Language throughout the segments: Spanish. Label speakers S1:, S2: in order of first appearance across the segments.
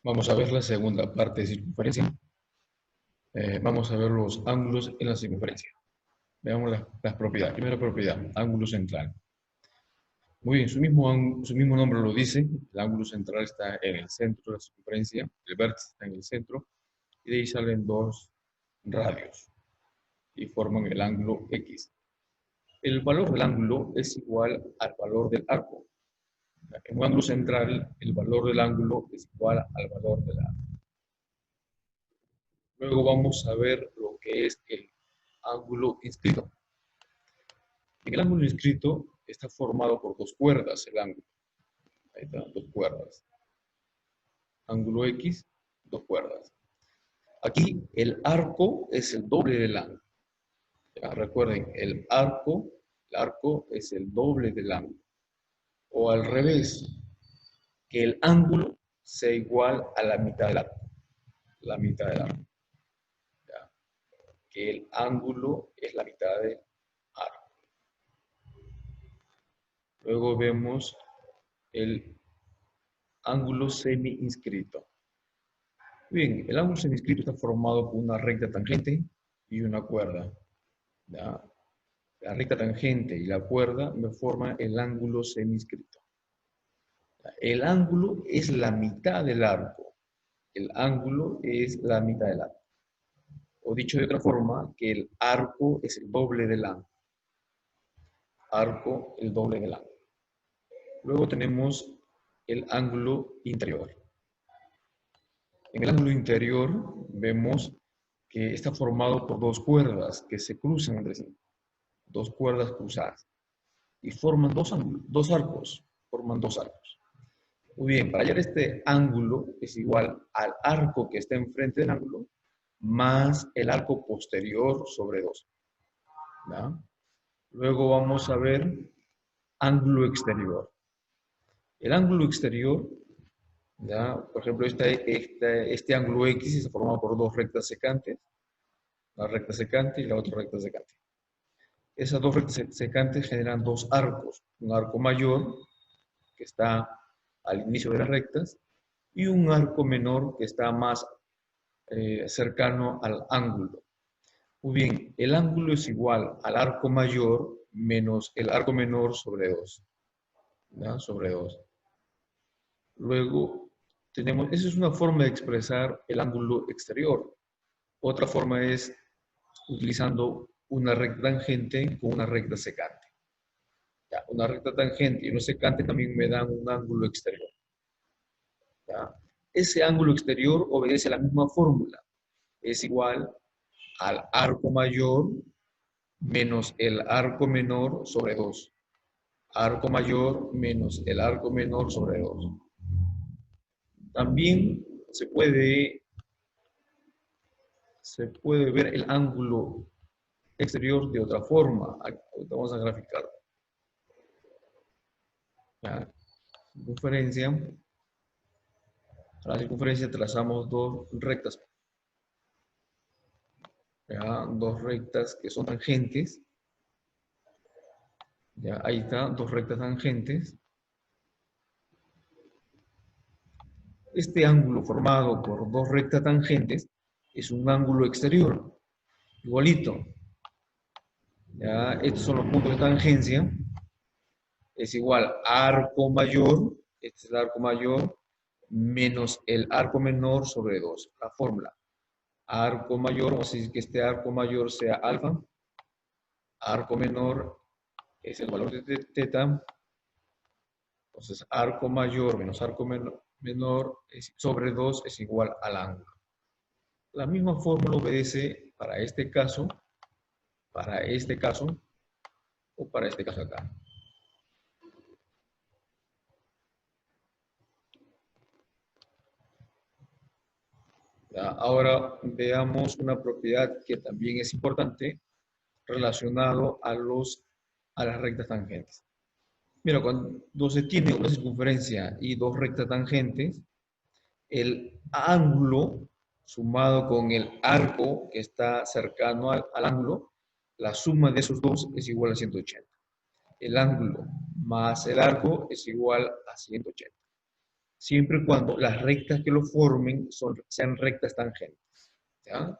S1: Vamos a ver la segunda parte de circunferencia. Vamos a ver los ángulos en la circunferencia. Veamos las propiedades. Primera propiedad, ángulo central. Muy bien, su mismo nombre lo dice. El ángulo central está en el centro de la circunferencia. El vértice está en el centro. Y de ahí salen dos radios. Y forman el ángulo X. El valor del ángulo es igual al valor del arco. En un ángulo central, el valor del ángulo es igual al valor del arco. Luego vamos a ver lo que es el ángulo inscrito. En el ángulo inscrito está formado por dos cuerdas el ángulo. Ahí están, dos cuerdas. Ángulo X, dos cuerdas. Aquí el arco es el doble del ángulo. Ya, recuerden, el arco es el doble del ángulo. O al revés, que el ángulo sea igual a la mitad del arco. La mitad del arco. Ya, que el ángulo es la mitad del arco. Luego vemos el ángulo semi-inscrito. Bien, el ángulo semi-inscrito está formado por una recta tangente y una cuerda. ¿Ya? La recta tangente y la cuerda me forman el ángulo semi-inscrito. El ángulo es la mitad del arco. El ángulo es la mitad del arco. O dicho de otra forma, que el arco es el doble del ángulo. Arco, el doble del ángulo. Luego tenemos el ángulo interior. En el ángulo interior vemos que está formado por dos cuerdas que se cruzan entre sí. Dos cuerdas cruzadas. Y forman dos arcos. Forman dos arcos. Muy bien, para hallar este ángulo es igual al arco que está enfrente del ángulo más el arco posterior sobre 2. ¿Ya? Luego vamos a ver ángulo exterior. El ángulo exterior, ¿ya? Por ejemplo, este ángulo X está formado por dos rectas secantes. La recta secante y la otra recta secante. Esas dos rectas secantes generan dos arcos. Un arco mayor, que está al inicio de las rectas, y un arco menor, que está más cercano al ángulo. Muy bien, el ángulo es igual al arco mayor menos el arco menor sobre 2. ¿Ya? Sobre 2. Luego, esa es una forma de expresar el ángulo exterior. Otra forma es utilizando una recta tangente con una recta secante. ¿Ya? Una recta tangente y una secante también me dan un ángulo exterior. ¿Ya? Ese ángulo exterior obedece a la misma fórmula. Es igual al arco mayor menos el arco menor sobre 2. Arco mayor menos el arco menor sobre 2. También se puede ver el ángulo exterior de otra forma. Vamos a graficar. La circunferencia. A la circunferencia trazamos dos rectas. ¿Ya? Dos rectas que son tangentes. ¿Ya? Ahí está, dos rectas tangentes. Este ángulo formado por dos rectas tangentes es un ángulo exterior. Igualito. ¿Ya? Estos son los puntos de tangencia. Es igual a arco mayor, este es el arco mayor, menos el arco menor sobre 2. La fórmula. Arco mayor, vamos a decir que este arco mayor sea alfa. Arco menor es el valor de teta. Entonces, arco mayor menos arco menor sobre 2 es igual al ángulo. La misma fórmula obedece para este caso, o para este caso acá. ¿Ya? Ahora veamos una propiedad que también es importante relacionado a las rectas tangentes. Mira, cuando se tiene una circunferencia y dos rectas tangentes, el ángulo sumado con el arco que está cercano al ángulo, la suma de esos dos es igual a 180. El ángulo más el arco es igual a 180. siempre y cuando las rectas que lo formen sean rectas tangentes. ¿Ya?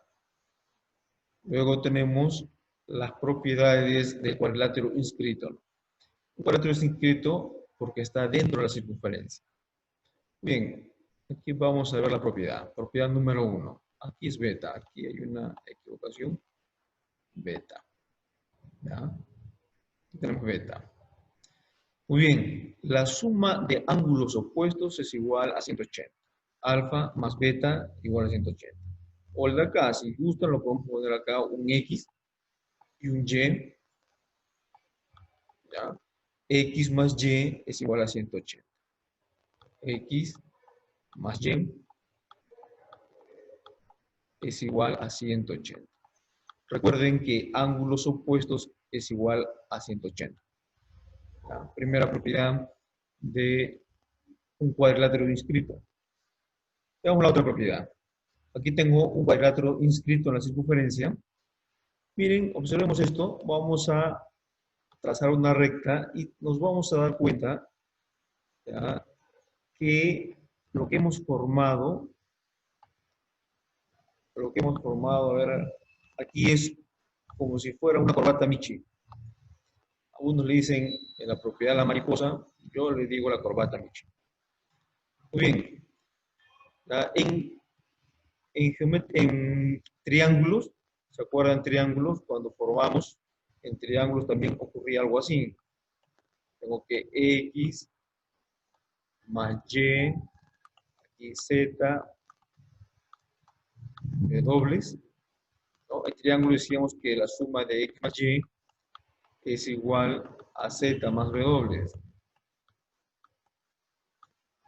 S1: Luego tenemos las propiedades del cuadrilátero inscrito. Un cuadrilátero es inscrito porque está dentro de la circunferencia. Bien, aquí vamos a ver la propiedad. Propiedad número 1. Aquí es beta. Aquí hay una equivocación. Beta. ¿Ya? Aquí tenemos beta. Muy bien. La suma de ángulos opuestos es igual a 180. Alfa más beta igual a 180. O el de acá, si gustan, lo podemos poner acá un X y un Y. ¿Ya? X más Y es igual a 180. X más Y es igual a 180. Recuerden que ángulos opuestos es igual a 180. La primera propiedad de un cuadrilátero inscrito. Veamos la otra propiedad. Aquí tengo un cuadrilátero inscrito en la circunferencia. Miren, observemos esto. Vamos a trazar una recta y nos vamos a dar cuenta, ¿ya?, que lo que hemos formado, a ver, aquí es como si fuera una corbata Michi. Algunos le dicen en la propiedad de la mariposa, yo le digo la corbata Michi. Muy bien. En triángulos, ¿se acuerdan triángulos? Cuando formamos en triángulos también ocurría algo así. Tengo que X más Y, aquí Z, dobles. ¿No? En triángulos decíamos que la suma de X más Y es igual a Z más W.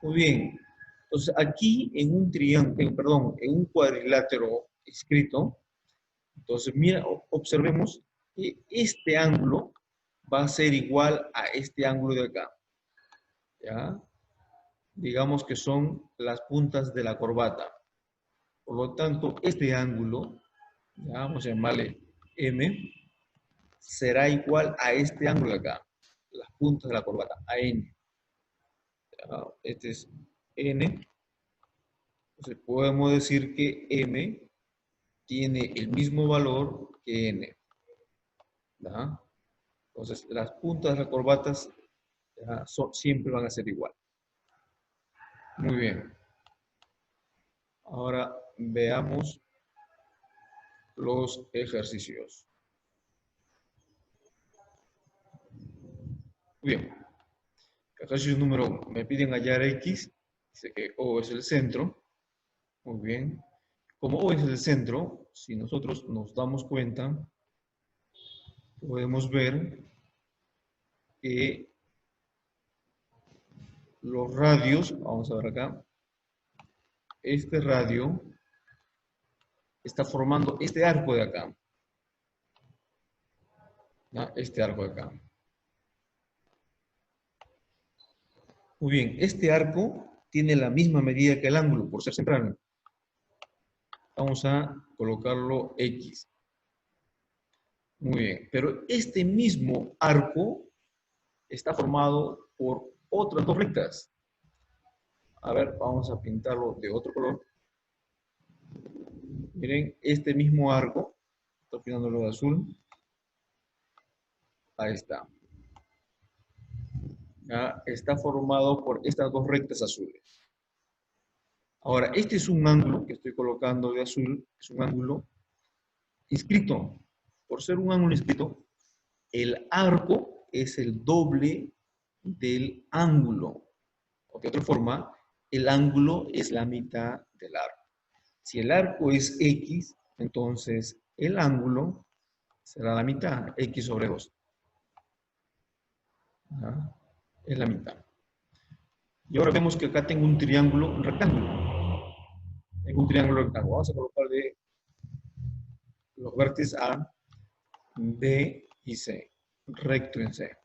S1: Muy bien. Entonces, aquí en un triángulo, perdón, en un cuadrilátero escrito, entonces, mira, observemos que este ángulo va a ser igual a este ángulo de acá. ¿Ya? Digamos que son las puntas de la corbata. Por lo tanto, este ángulo, ¿ya?, vamos a llamarle M, será igual a este ángulo de acá. Las puntas de la corbata, a N. ¿Ya? Este es N. Entonces, podemos decir que M tiene el mismo valor que N. ¿Ya? Entonces, las puntas de las corbatas siempre van a ser igual. Muy bien. Ahora veamos los ejercicios. Muy bien. Ejercicio número 1. Me piden hallar X. Dice que O es el centro. Muy bien. Como O es el centro, si nosotros nos damos cuenta, podemos ver que los radios, vamos a ver acá, este radio está formando este arco de acá. ¿Ya? Este arco de acá. Muy bien, este arco tiene la misma medida que el ángulo, por ser central. Vamos a colocarlo X. Muy bien, pero este mismo arco está formado por otras dos rectas. A ver, vamos a pintarlo de otro color. Miren, este mismo arco, estoy pintándolo de azul. Ahí está. ¿Ya? Está formado por estas dos rectas azules. Ahora, este es un ángulo que estoy colocando de azul, es un ángulo inscrito. Por ser un ángulo inscrito, el arco es el doble del ángulo. O de otra forma, el ángulo es la mitad del arco. Si el arco es X, entonces el ángulo será la mitad, X sobre 2. ¿Ya? Es la mitad. Y ahora vemos que acá tengo un triángulo, un rectángulo. Tengo un triángulo rectángulo. Vamos a colocar de los vértices A, B y C. Recto en C.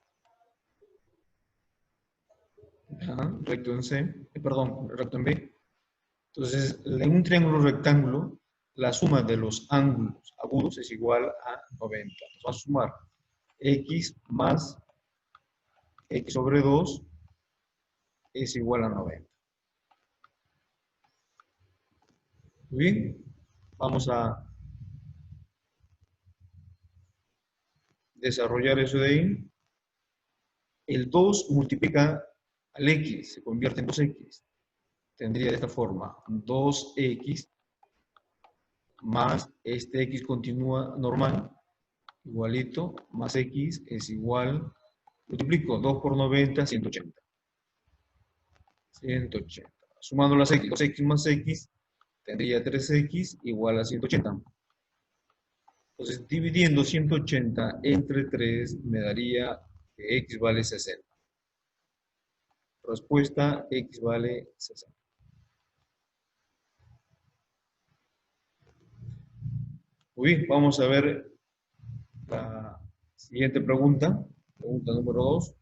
S1: ¿Ya? Recto en C. Perdón, recto en B. Entonces, en un triángulo rectángulo, la suma de los ángulos agudos es igual a 90. Entonces, vamos a sumar X más X sobre 2 es igual a 90. Muy bien, vamos a desarrollar eso de ahí. El 2 multiplica al x, se convierte en 2x. Tendría de esta forma, 2x más este x continúa normal, igualito, más x es igual, multiplico 2 por 90, 180. 180. Sumando las x, 2x más x, tendría 3x igual a 180. Entonces, dividiendo 180 entre 3 me daría que x vale 60. Respuesta, x vale 60. Muy bien, vamos a ver la siguiente pregunta. Pregunta número 2.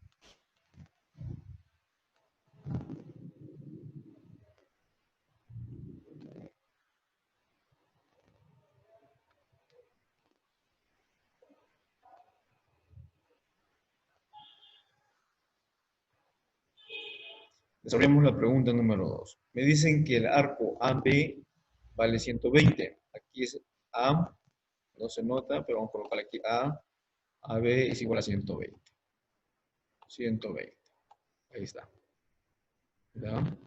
S1: Desarrollamos la pregunta número 2. Me dicen que el arco AB vale 120. Aquí es A, no se nota, pero vamos a colocar aquí A. AB es igual a 120. 120. Ahí está. ¿Ya?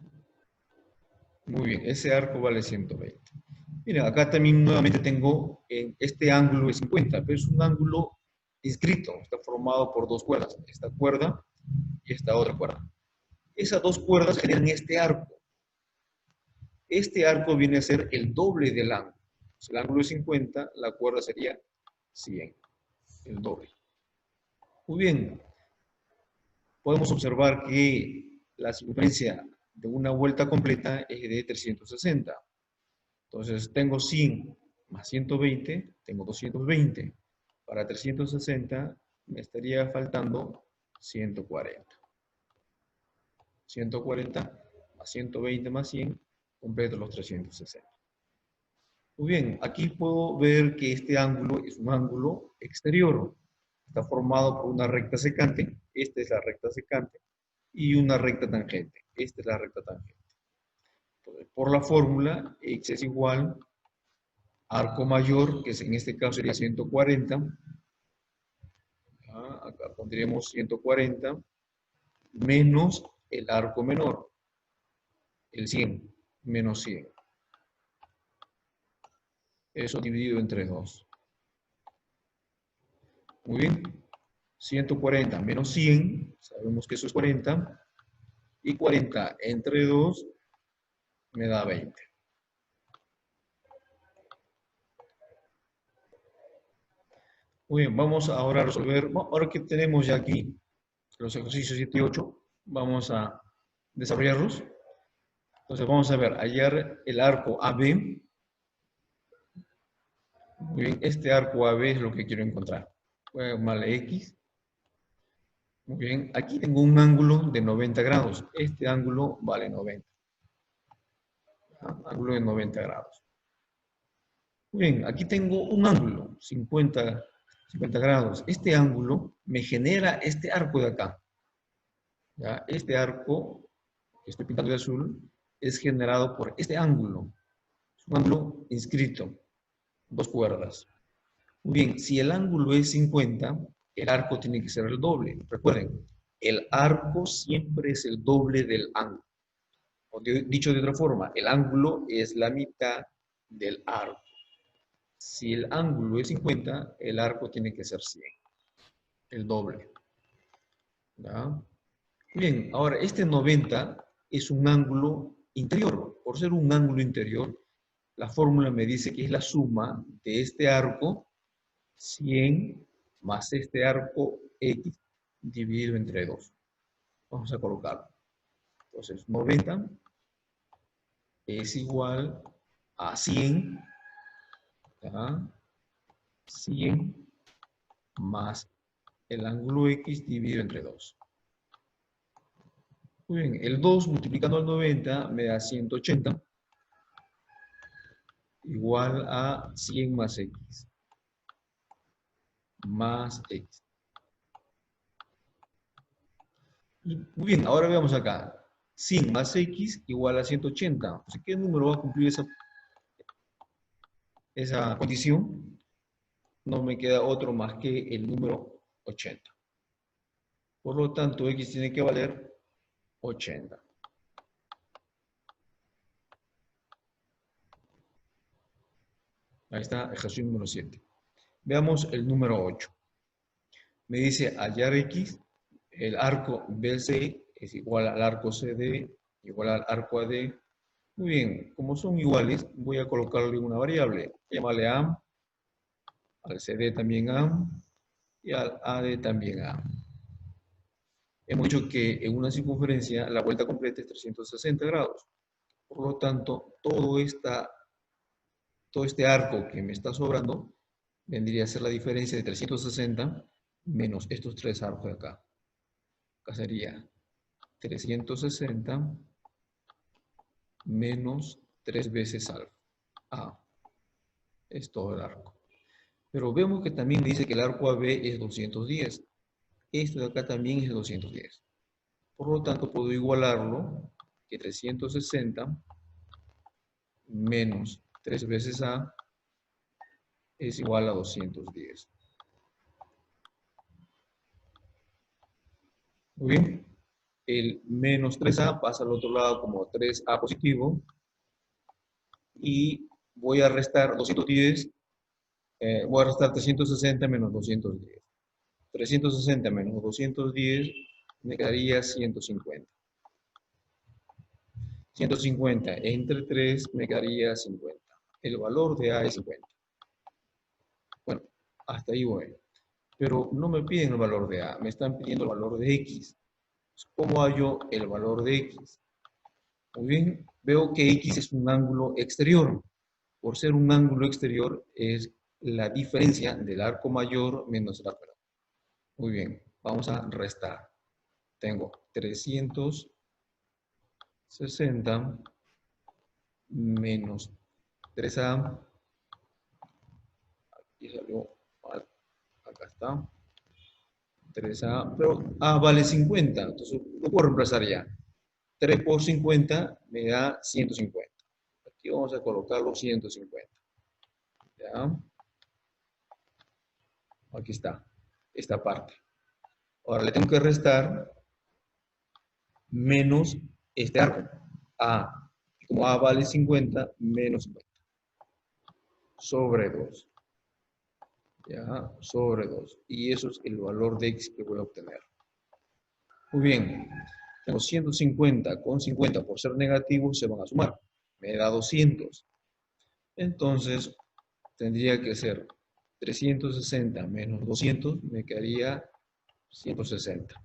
S1: Muy bien, ese arco vale 120. Miren, acá también nuevamente tengo este ángulo de 50, pero es un ángulo inscrito, está formado por dos cuerdas, esta cuerda y esta otra cuerda. Esas dos cuerdas generan este arco. Este arco viene a ser el doble del ángulo. Si el ángulo es 50, la cuerda sería 100, el doble. Muy bien, podemos observar que la circunferencia de una vuelta completa es de 360. Entonces tengo 100 más 120, tengo 220. Para 360 me estaría faltando 140. 140 más 120 más 100, completo los 360. Muy bien, aquí puedo ver que este ángulo es un ángulo exterior. Está formado por una recta secante, esta es la recta secante, y una recta tangente, esta es la recta tangente. Entonces, por la fórmula, x es igual arco mayor, que en este caso sería 140. Acá pondríamos 140 menos el arco menor, el 100, menos 100. Eso dividido entre 2. Muy bien. 140 menos 100, sabemos que eso es 40. Y 40 entre 2 me da 20. Muy bien, vamos ahora a resolver, ahora que tenemos ya aquí los ejercicios 7 y 8, vamos a desarrollarlos. Entonces vamos a ver, hallar el arco AB. Muy bien, este arco AB es lo que quiero encontrar. Voy a llamarle X. Muy bien, aquí tengo un ángulo de 90 grados. Este ángulo vale 90. Ángulo de 90 grados. Muy bien, aquí tengo un ángulo, 50 grados. Este ángulo me genera este arco de acá. ¿Ya? Este arco que estoy pintando de azul es generado por este ángulo. Es un ángulo inscrito, dos cuerdas. Muy bien, si el ángulo es 50, el arco tiene que ser el doble. Recuerden, el arco siempre es el doble del ángulo. O dicho de otra forma, el ángulo es la mitad del arco. Si el ángulo es 50, el arco tiene que ser 100, el doble. ¿Ya? Bien, ahora este 90 es un ángulo interior. Por ser un ángulo interior, la fórmula me dice que es la suma de este arco 100 más este arco X dividido entre 2. Vamos a colocarlo. Entonces, 90 es igual a 100, ¿ya? 100 más el ángulo X dividido entre 2. Muy bien, el 2 multiplicando al 90 me da 180 igual a 100 más X. Más X. Y, muy bien, ahora veamos acá. 100 más X igual a 180. O sea, ¿qué número va a cumplir esa esa condición, no me queda otro más que el número 80. Por lo tanto, x tiene que valer 80. Ahí está, ejercicio número 7. Veamos el número 8. Me dice hallar x, el arco BC es igual al arco CD, igual al arco AD. Muy bien, como son iguales, voy a colocarle una variable. Llamarle A, al CD también A, y al AD también A. Hemos dicho que en una circunferencia la vuelta completa es 360 grados. Por lo tanto, todo este arco que me está sobrando vendría a ser la diferencia de 360 menos estos tres arcos de acá. Acá sería 360 menos 3 veces A. Es todo el arco. Pero vemos que también dice que el arco AB es 210. Esto de acá también es 210. Por lo tanto, puedo igualarlo, que 360 menos 3 veces A es igual a 210. Muy bien. El menos 3A pasa al otro lado como 3A positivo. Y voy a restar 210. Voy a restar 360 menos 210. 360 menos 210 me quedaría 150. 150 entre 3 me quedaría 50. El valor de A es 50. Bueno, hasta ahí voy. Pero no me piden el valor de A, me están pidiendo el valor de X. ¿Cómo hallo el valor de X? Muy bien, veo que X es un ángulo exterior. Por ser un ángulo exterior es la diferencia del arco mayor menos el arco menor. Muy bien, vamos a restar. Tengo 360 menos 3A. Aquí salió mal. Acá está. 3A, pero A vale 50. Entonces lo puedo reemplazar ya. 3 por 50 me da 150. Aquí vamos a colocar los 150. ¿Ya? Aquí está. Esta parte. Ahora le tengo que restar menos este arco. A. Como A vale 50, menos 50. Sobre 2. ¿Ya? Sobre 2. Y eso es el valor de X que voy a obtener. Muy bien. Tengo 150 con 50 por ser negativo se van a sumar. Me da 200. Entonces, tendría que ser 360 menos 200, me quedaría 160.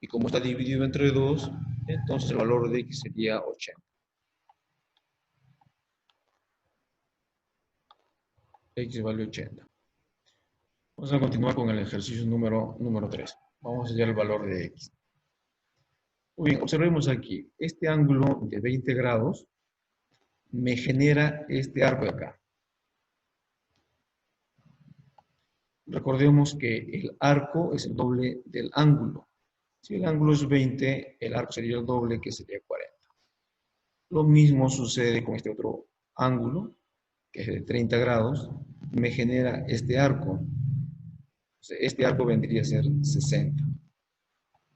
S1: Y como está dividido entre 2, entonces el valor de X sería 80. X vale 80. Vamos a continuar con el ejercicio número 3. Vamos a hallar el valor de X. Muy bien, observemos aquí. Este ángulo de 20 grados me genera este arco de acá. Recordemos que el arco es el doble del ángulo. Si el ángulo es 20, el arco sería el doble, que sería 40. Lo mismo sucede con este otro ángulo, que es de 30 grados. Me genera este arco. Este arco vendría a ser 60.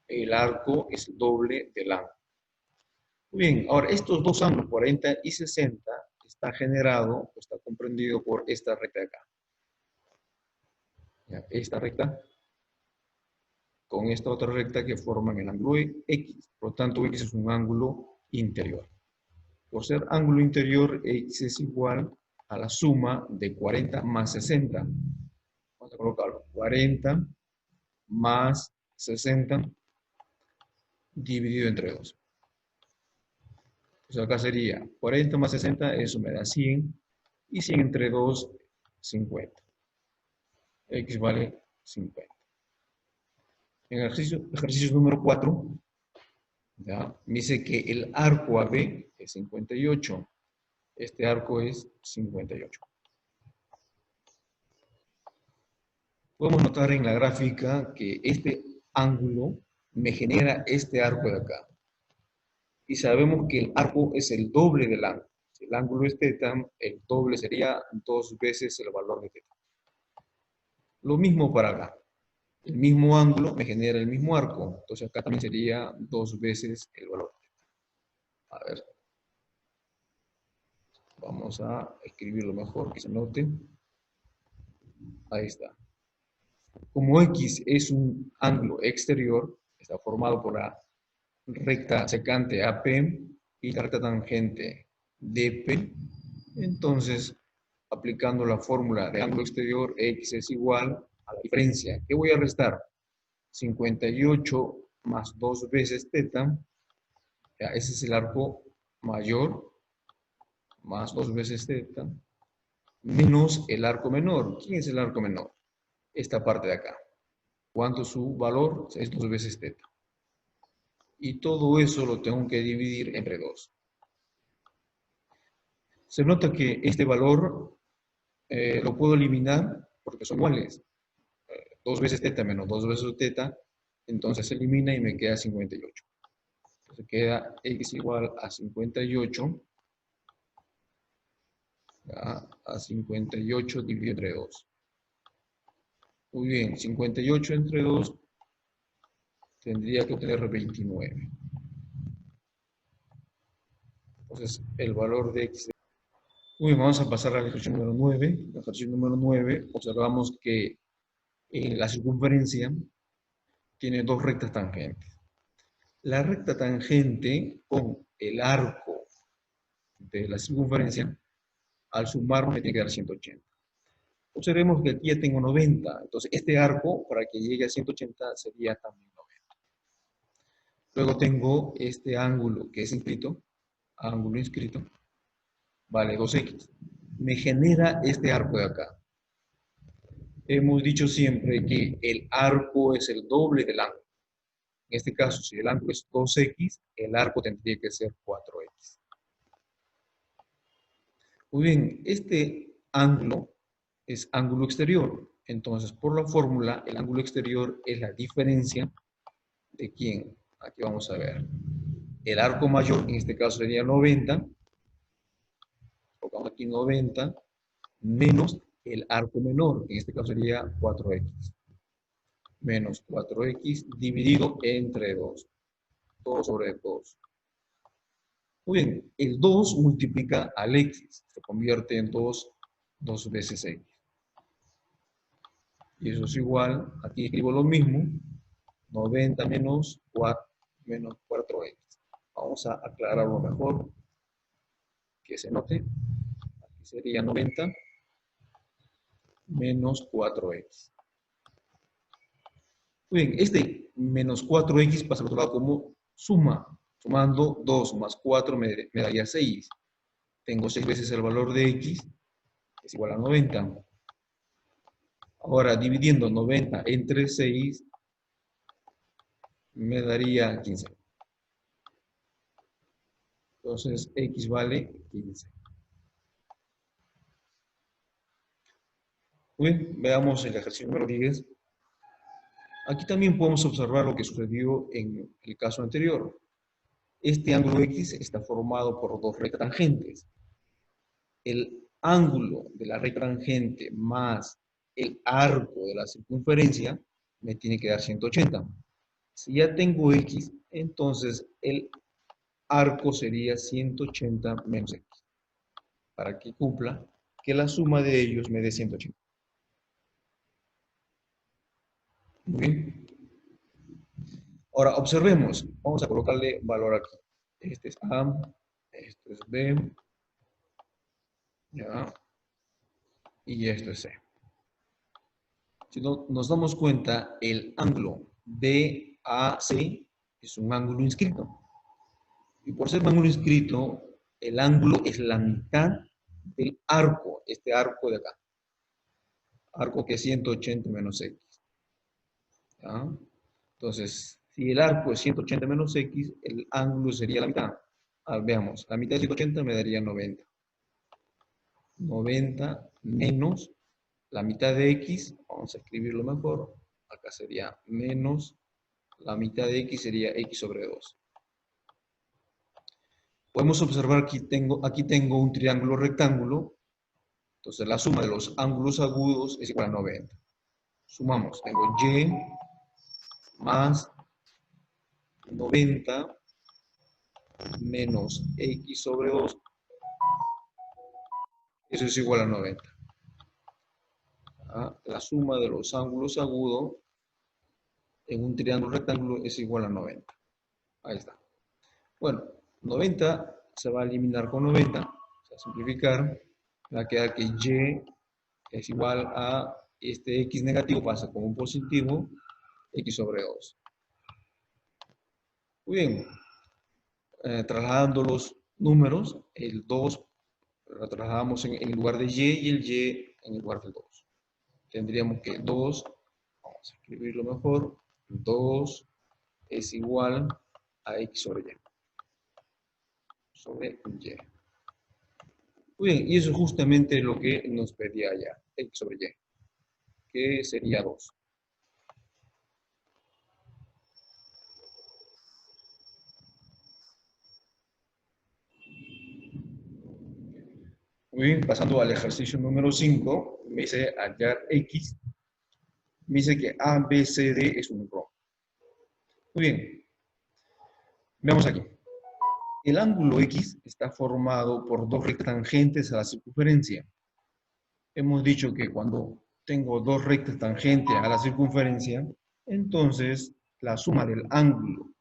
S1: El arco es el doble del ángulo. Muy bien, ahora estos dos ángulos, 40 y 60, está generado, está comprendido por esta recta de acá. ¿Ya? Esta recta con esta otra recta que forman el ángulo X. Por lo tanto, X es un ángulo interior. Por ser ángulo interior, X es igual a la suma de 40 más 60. Vamos a colocarlo. 40 más 60 dividido entre 2. Entonces acá sería 40 más 60, eso me da 100. Y 100 entre 2, 50. X vale 50. En el ejercicio número 4, ¿ya? Me dice que el arco AB es 58. Este arco es 58. Podemos notar en la gráfica que este ángulo me genera este arco de acá. Y sabemos que el arco es el doble del ángulo. Si el ángulo es teta, el doble sería 2 veces el valor de teta. Lo mismo para acá. El mismo ángulo me genera el mismo arco. Entonces acá también sería 2 veces el valor. A ver. Vamos a escribirlo mejor, que se note. Ahí está. Como X es un ángulo exterior, está formado por la recta secante AP y la recta tangente DP, entonces, aplicando la fórmula de ángulo exterior, X es igual a la diferencia. ¿Qué voy a restar? 58 más 2 veces teta, ya, ese es el arco mayor, más 2 veces teta, menos el arco menor. ¿Quién es el arco menor? Esta parte de acá. ¿Cuánto es su valor? Es 2 veces teta. Y todo eso lo tengo que dividir entre 2. Se nota que este valor lo puedo eliminar porque son iguales. 2 veces teta menos 2 veces teta, entonces se elimina y me queda 58. Entonces queda x igual a 58, ¿ya? A 58 dividido entre 2. Muy bien, 58 entre 2 tendría que obtener 29. Entonces el valor de x. Muy bien, vamos a pasar a la ecuación número 9. La ecuación número 9 observamos que la circunferencia tiene dos rectas tangentes. La recta tangente con el arco de la circunferencia, al sumar me tiene que dar 180. Observemos que aquí ya tengo 90, entonces este arco para que llegue a 180 sería también 90. Luego tengo este ángulo que es inscrito, ángulo inscrito, vale 2x. Me genera este arco de acá. Hemos dicho siempre que el arco es el doble del ángulo. En este caso, si el ángulo es 2x, el arco tendría que ser 4x. Muy bien, este ángulo es ángulo exterior. Entonces, por la fórmula, el ángulo exterior es la diferencia de quién. Aquí vamos a ver. El arco mayor, en este caso sería 90. Colocamos aquí 90 menos el arco menor, que en este caso sería 4x. Menos 4x dividido entre 2. 2 sobre 2. Muy bien, el 2 multiplica al x. Se convierte en 2 veces x. Y eso es igual, aquí escribo lo mismo, 90 menos 4x. Vamos a aclararlo mejor, que se note. Aquí sería 90 menos 4x. Muy bien, este menos 4x pasa al otro lado como suma. Sumando 2 más 4 me daría 6. Tengo 6 veces el valor de x, es igual a 90. Ahora, dividiendo 90 entre 6, me daría 15. Entonces, x vale 15. Muy bien, veamos el ejercicio número 10. Aquí también podemos observar lo que sucedió en el caso anterior. Este ángulo X está formado por dos rectas tangentes. El ángulo de la recta tangente más el arco de la circunferencia me tiene que dar 180. Si ya tengo X, entonces el arco sería 180 menos X. Para que cumpla que la suma de ellos me dé 180. Muy bien. Ahora observemos. Vamos a colocarle valor aquí. Este es A, esto es B, ya, y esto es C. Si nos damos cuenta, el ángulo BAC es un ángulo inscrito. Y por ser un ángulo inscrito, el ángulo es la mitad del arco, este arco de acá. Arco que es 180 menos X. ¿Ya? Entonces, si el arco es 180 menos X, el ángulo sería la mitad. Veamos, la mitad de 180 me daría 90. 90 menos la mitad de X, vamos a escribirlo mejor. Acá sería menos la mitad de X sería X sobre 2. Podemos observar que aquí tengo un triángulo rectángulo. Entonces la suma de los ángulos agudos es igual a 90. Sumamos, tengo y más 90 menos x sobre 2. Eso es igual a 90. La suma de los ángulos agudos en un triángulo rectángulo es igual a 90. Ahí está. Bueno, 90 se va a eliminar con 90, o sea, simplificar, va a quedar que y es igual a este x negativo pasa como un positivo, x sobre 2. Muy bien, trasladando los números, el 2 lo trasladamos en lugar de y el y en lugar del 2. Tendríamos que 2, vamos a escribirlo mejor, 2 es igual a x sobre y. Sobre y. Muy bien, y eso es justamente lo que nos pedía ya, x sobre y, que sería 2. Muy bien, pasando al ejercicio número 5, me dice hallar x, me dice que A, B, C, D es un rombo. Muy bien, veamos aquí. El ángulo X está formado por dos rectas tangentes a la circunferencia. Hemos dicho que cuando tengo dos rectas tangentes a la circunferencia, entonces la suma del ángulo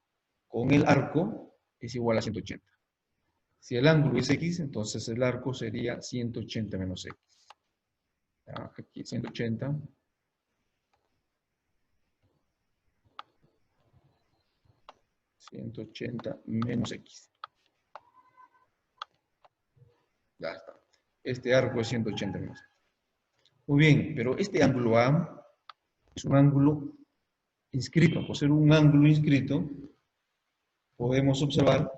S1: con el arco es igual a 180. Si el ángulo es X, entonces el arco sería 180 menos X. Aquí 180. 180 menos X. Ya está. Este arco es 180 menos X. Muy bien, pero este ángulo A es un ángulo inscrito. Por ser un ángulo inscrito, podemos observar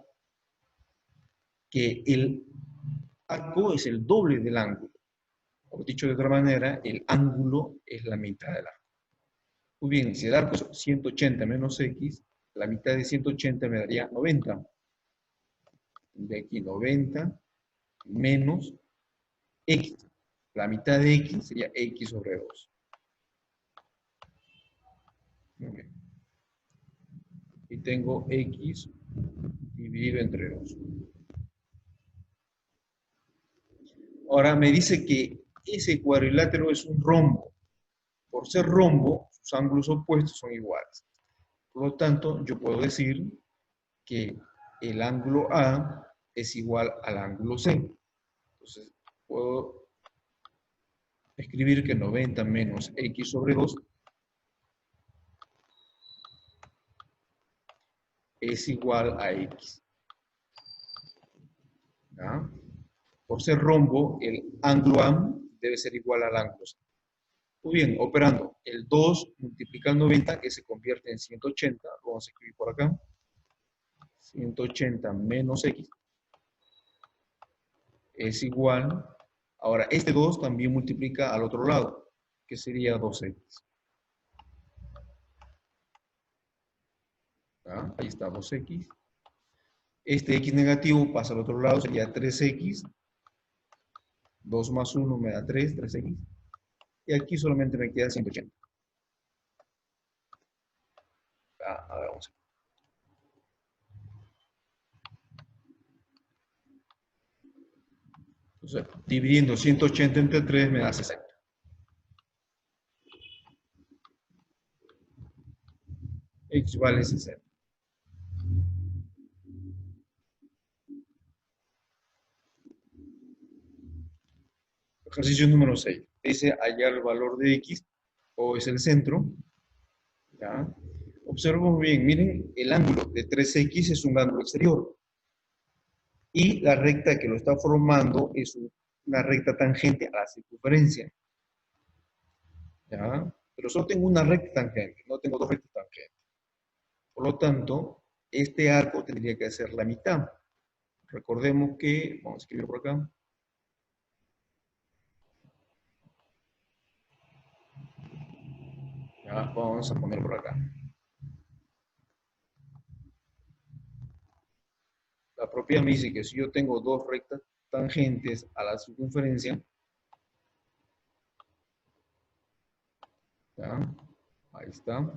S1: que el arco es el doble del ángulo. O dicho de otra manera, el ángulo es la mitad del arco. Muy bien, si el arco es 180 menos X, la mitad de 180 me daría 90. De aquí 90 menos X. La mitad de X sería X sobre 2. Muy bien. Y tengo X dividido entre 2. Ahora me dice que ese cuadrilátero es un rombo. Por ser rombo, sus ángulos opuestos son iguales. Por lo tanto, yo puedo decir que el ángulo A es igual al ángulo C. Entonces, puedo escribir que 90 menos X sobre 2 es igual a X. ¿Ya? Por ser rombo, el ángulo A debe ser igual al ángulo C. Muy bien, operando el 2 multiplica el 90, que se convierte en 180, lo vamos a escribir por acá. 180 menos X es igual, ahora este 2 también multiplica al otro lado, que sería 2X. ¿Ah? Ahí está 2X. Este X negativo pasa al otro lado, sería 3X. 2 más 1 me da 3, 3X. Y aquí solamente me queda 180. A ver, vamos a ver. Entonces, dividiendo 180 entre 3 me da 60. X vale 60. Ejercicio número 6. Dice hallar el valor de X, o es el centro. ¿Ya? Observemos bien, miren, el ángulo de 3X es un ángulo exterior. Y la recta que lo está formando es una recta tangente a la circunferencia. ¿Ya? Pero solo tengo una recta tangente, no tengo dos rectas tangentes. Por lo tanto, este arco tendría que ser la mitad. Recordemos que, vamos a escribir por acá, ya, vamos a poner por acá. La propiedad me dice que si yo tengo dos rectas tangentes a la circunferencia, ¿ya? Ahí está.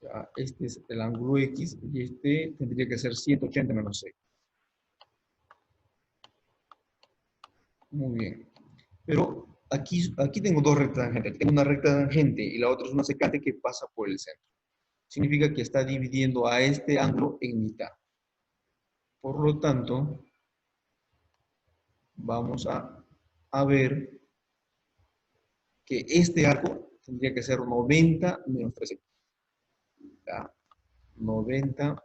S1: Ya, este es el ángulo X y este tendría que ser 180 menos 6. Muy bien. Pero aquí tengo dos rectas tangentes. Aquí tengo una recta tangente y la otra es una secante que pasa por el centro. Significa que está dividiendo a este ángulo en mitad. Por lo tanto, vamos a ver que este arco tendría que ser 90 menos 3x. ¿Ya? 90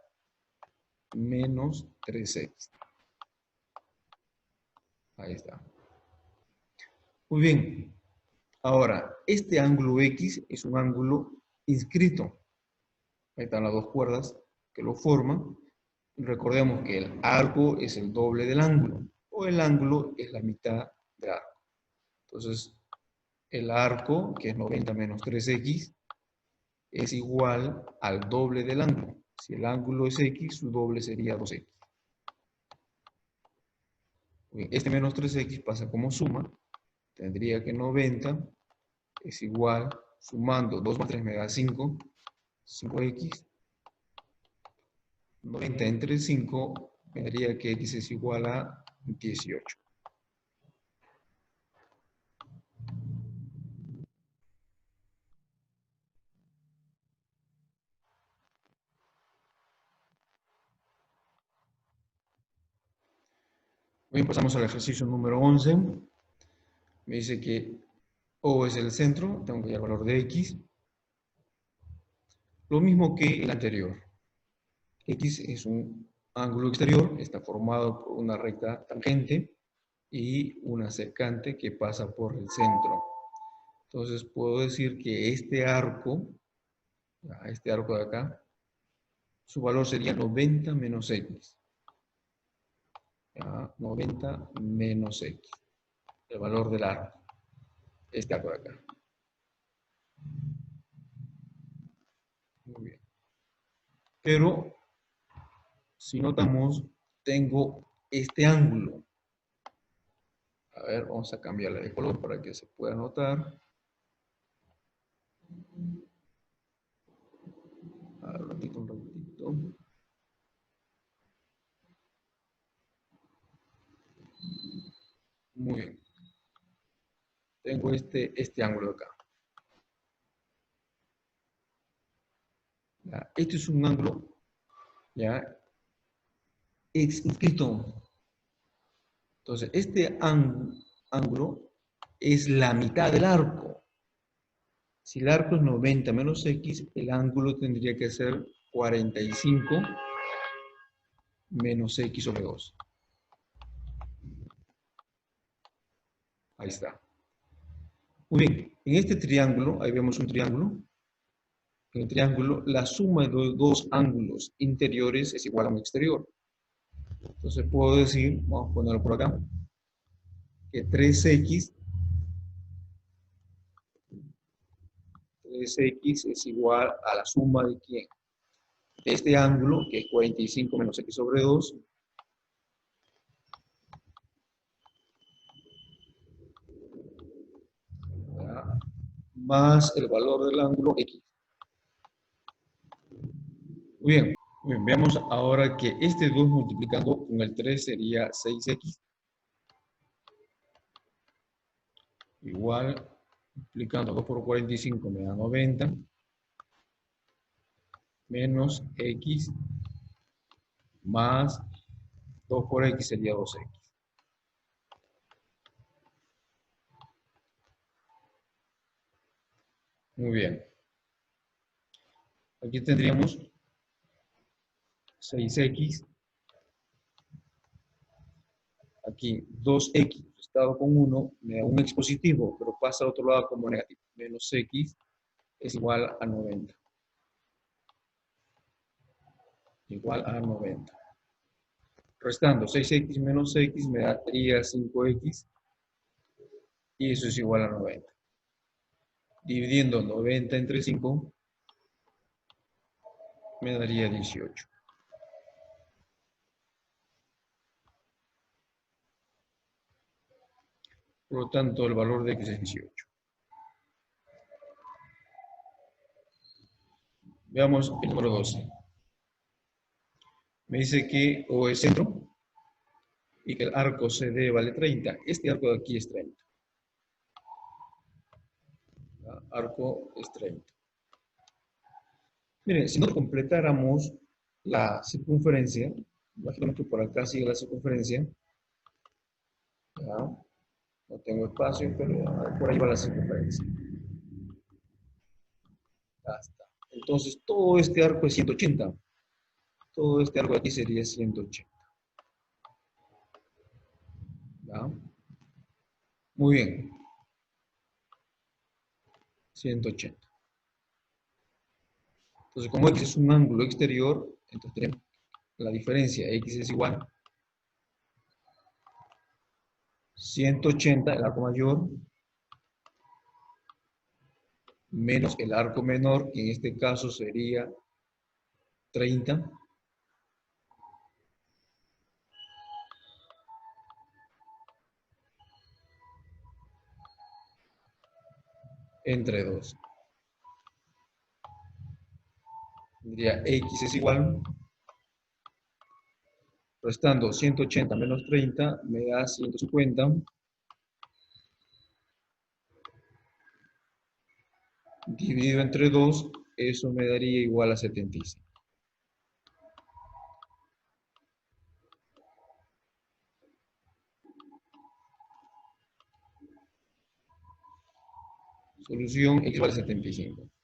S1: menos 3x. Ahí está. Muy bien. Ahora, este ángulo X es un ángulo inscrito. Ahí están las dos cuerdas que lo forman. Recordemos que el arco es el doble del ángulo, o el ángulo es la mitad del arco. Entonces, el arco, que es 90 menos 3x, es igual al doble del ángulo. Si el ángulo es x, su doble sería 2x. Este menos 3x pasa como suma. Tendría que 90 es igual, sumando 2 más 3 me da 5, 5x. 90 entre 5 me daría que x es igual a 18. Bien, pasamos al ejercicio número 11. Me dice que O es el centro, tengo que hallar el valor de X. Lo mismo que el anterior. X es un ángulo exterior, está formado por una recta tangente y una secante que pasa por el centro. Entonces puedo decir que este arco de acá, su valor sería 90 menos X. 90 menos X. El valor del arco. Este arco de acá. Muy bien. Pero, si notamos, tengo este ángulo. A ver, vamos a cambiarle de color para que se pueda notar. A ver, un ratito. Muy bien. Tengo este ángulo de acá. ¿Ya? Este es un ángulo, ¿ya? Inscrito. Entonces, este ángulo es la mitad del arco. Si el arco es 90 menos X, el ángulo tendría que ser 45 menos X sobre 2. Ahí está. Muy bien, en este triángulo, ahí vemos un triángulo. En el triángulo, la suma de los dos ángulos interiores es igual a un exterior. Entonces puedo decir, vamos a ponerlo por acá, que 3x es igual a la suma de ¿quién? De este ángulo, que es 45 menos x sobre 2, ¿ya? Más el valor del ángulo x. Muy bien, veamos ahora que este 2 multiplicando con el 3 sería 6x. Igual, multiplicando 2 por 45 me da 90. Menos x más 2 por x sería 2x. Muy bien. Aquí tendríamos 6x. Aquí 2x estado con 1 me da un x positivo, pero pasa al otro lado como negativo. Menos x es igual a 90. Igual a 90. Restando 6x menos x me daría 5x. Y eso es igual a 90. Dividiendo 90 entre 5 me daría 18. Por lo tanto, el valor de x es 18. Veamos el número 12. Me dice que O es centro y que el arco CD vale 30. Este arco de aquí es 30. ¿Ya? Arco es 30. Miren, si no completáramos la circunferencia, imaginemos que por acá sigue la circunferencia, ¿ya? No tengo espacio, pero por ahí va la circunferencia. Ya está. Entonces, todo este arco es 180. Todo este arco de aquí sería 180. ¿Ya? Muy bien. 180. Entonces, como x es un ángulo exterior, entonces tenemos la diferencia, x es igual a 180, el arco mayor, menos el arco menor, que en este caso sería 30, entre 2. Tendría x es igual, restando 180 menos 30, me da 150, dividido entre 2, eso me daría igual a 75. Solución, x vale 75.